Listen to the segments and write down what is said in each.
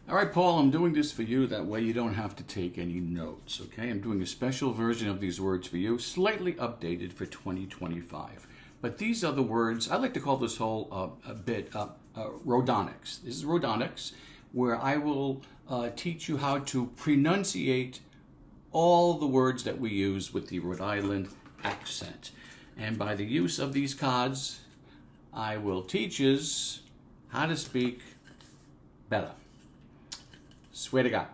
All right, Paul, I'm doing this for you. That way you don't have to take any notes, okay? I'm doing a special version of these words for you, slightly updated for 2025. But these are the words, I like to call this whole bit Rodonics. This is Rodonics, where I will teach you how to pronunciate all the words that we use with the Rhode Island accent. And by the use of these cards, I will teach you how to speak better. Swear to God.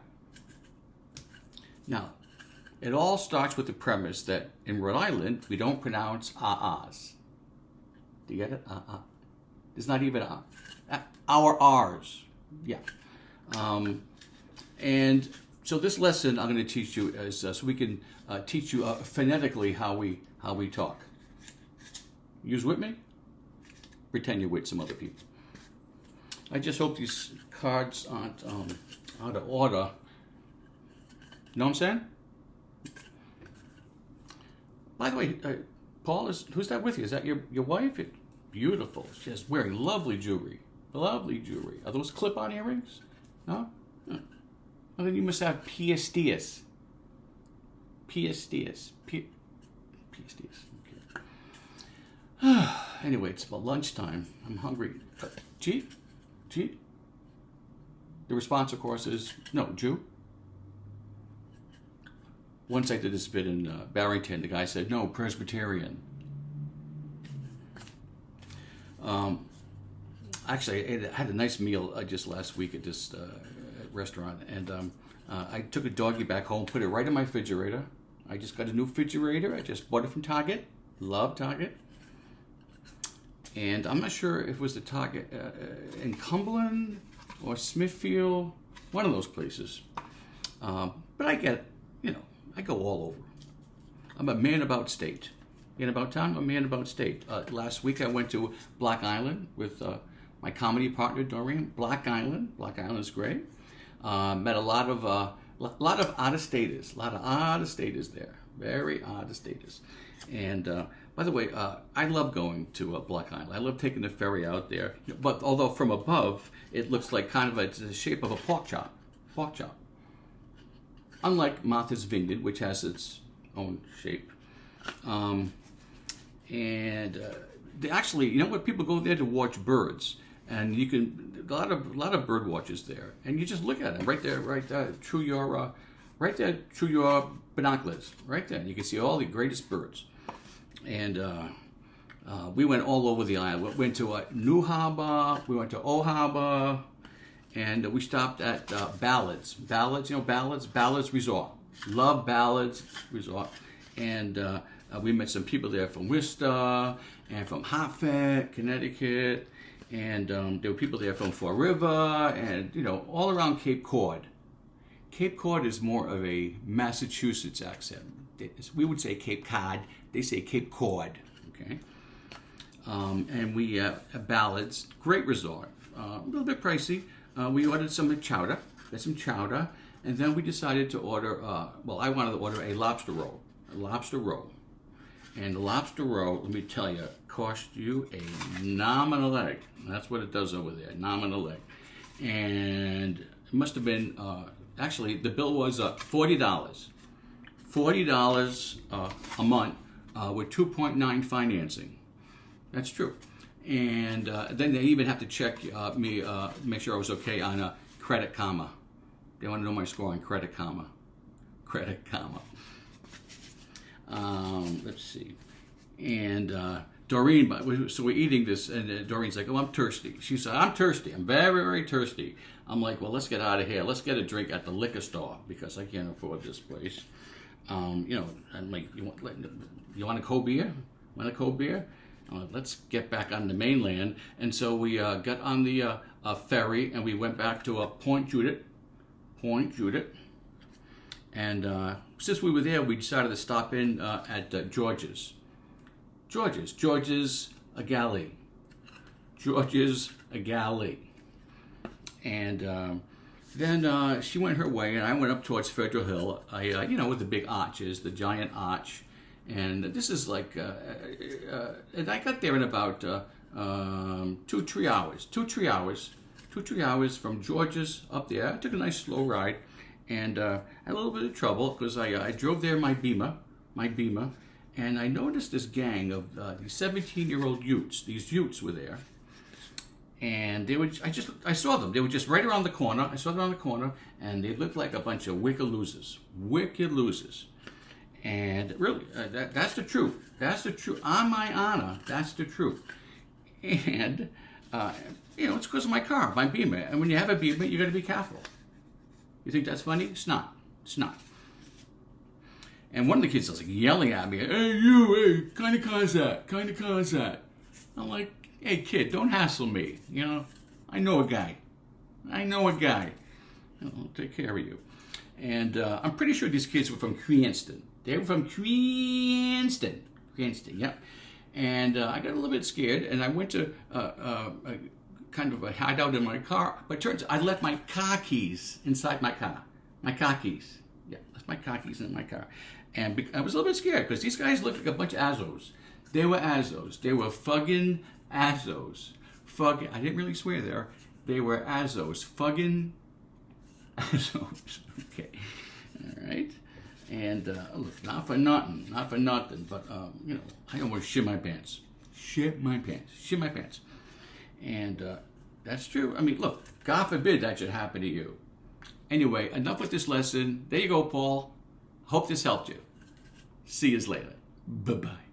Now, it all starts with the premise that in Rhode Island, we don't pronounce ah-ahs. Do you get it? Ah-ah. It's not even ah. Our R's. Yeah. And so this lesson I'm going to teach you is so we can teach you phonetically how we talk. Use with me? Pretend you're with some other people. I just hope these cards aren't out of order. Know what I'm saying? By the way, Paul, who's that with you? Is that your wife? Beautiful. She's wearing lovely jewelry. Lovely jewelry. Are those clip-on earrings? No? Well, then you must have Piestias. Piestias. Piestias. Okay. Anyway, it's about lunchtime. I'm hungry. Cheat? The response, of course, is no, Jew. Once I did this bit in Barrington, the guy said, no, Presbyterian. Actually, I had a nice meal just last week at this restaurant, and I took a doggy back home, put it right in my refrigerator. I just got a new refrigerator. I just bought it from Target. Love Target. And I'm not sure if it was the Target in Cumberland or Smithfield, one of those places. But I get, I go all over. I'm a man about state. In about town, I'm a man about state. Last week I went to Black Island with my comedy partner Doreen. Black Island is great. Met a lot of Oddistaters, a lot of Oddistaters there, very Oddistaters. And by the way, I love going to Black Island. I love taking the ferry out there. But although from above, it looks like kind of it's the shape of a pork chop. Unlike Martha's Vineyard, which has its own shape. They actually, people go there to watch birds. And you can, a lot of bird watchers there. And you just look at them right there through your binoculars, right there. You can see all the greatest birds. And we went all over the island. We went to New Harbor, we went to Old Harbor, and we stopped at Ballards. Ballards Resort. Love Ballards Resort. And we met some people there from Worcester and from Hartford, Connecticut. And there were people there from Fall River and, all around Cape Cod. Cape Cod is more of a Massachusetts accent. We would say Cape Cod. They say Cape Cod, okay? And we Ballards, great resort, a little bit pricey. We ordered some chowder, and then we decided to order. I wanted to order a lobster roll, and the lobster roll, let me tell you, cost you a nominal egg. That's what it does over there, nominal egg, and it must have been. Actually, the bill was $40. $40 a month with 2.9 financing. That's true. And then they even have to check me, make sure I was okay on Credit Karma. They want to know my score on Credit Karma. Let's see. And Doreen, so we're eating this, and Doreen's like, oh, I'm thirsty. She said, I'm thirsty. I'm very, very thirsty. I'm like, well, let's get out of here. Let's get a drink at the liquor store because I can't afford this place. I'm like, you want a cold beer? Let's get back on the mainland. And so we got on the ferry and we went back to Point Judith. And since we were there, we decided to stop in at George's a galley. And then she went her way, and I went up towards Federal Hill. With the big arches, the giant arch. And this is like, and I got there in about 2-3 hours. 2-3 hours from Georgia's up there. I took a nice slow ride, and had a little bit of trouble because I drove there in my Beamer, and I noticed this gang of these 17-year-old Utes. These Utes were there, and they were. I saw them. They were just right around the corner. I saw them around the corner, and they looked like a bunch of wicked losers. Wicked losers. And really, that's the truth. That's the truth. On my honor, that's the truth. And, it's because of my car, my Beamer. And when you have a Beamer, you got to be careful. You think that's funny? It's not. It's not. And one of the kids was like yelling at me, "Hey, you, hey, kind of car is that? Kind of car is that?" I'm like, "Hey, kid, don't hassle me. I know a guy. I'll take care of you." And I'm pretty sure these kids were from Cranston. They were from Cranston, yep. And I got a little bit scared, and I went to kind of a hideout in my car. But it turns out I left my car keys inside my car. My car keys. Yeah, left my car keys in my car. And I was a little bit scared because these guys looked like a bunch of Azos. They were Azos. They were fugging Azos. Fugging. I didn't really swear there. They were Azos. Fugging Azos. Okay. All right. And look, not for nothing, but I almost shit my pants. And that's true. I mean, look, God forbid that should happen to you. Anyway, enough with this lesson. There you go, Paul. Hope this helped you. See you later. Bye-bye.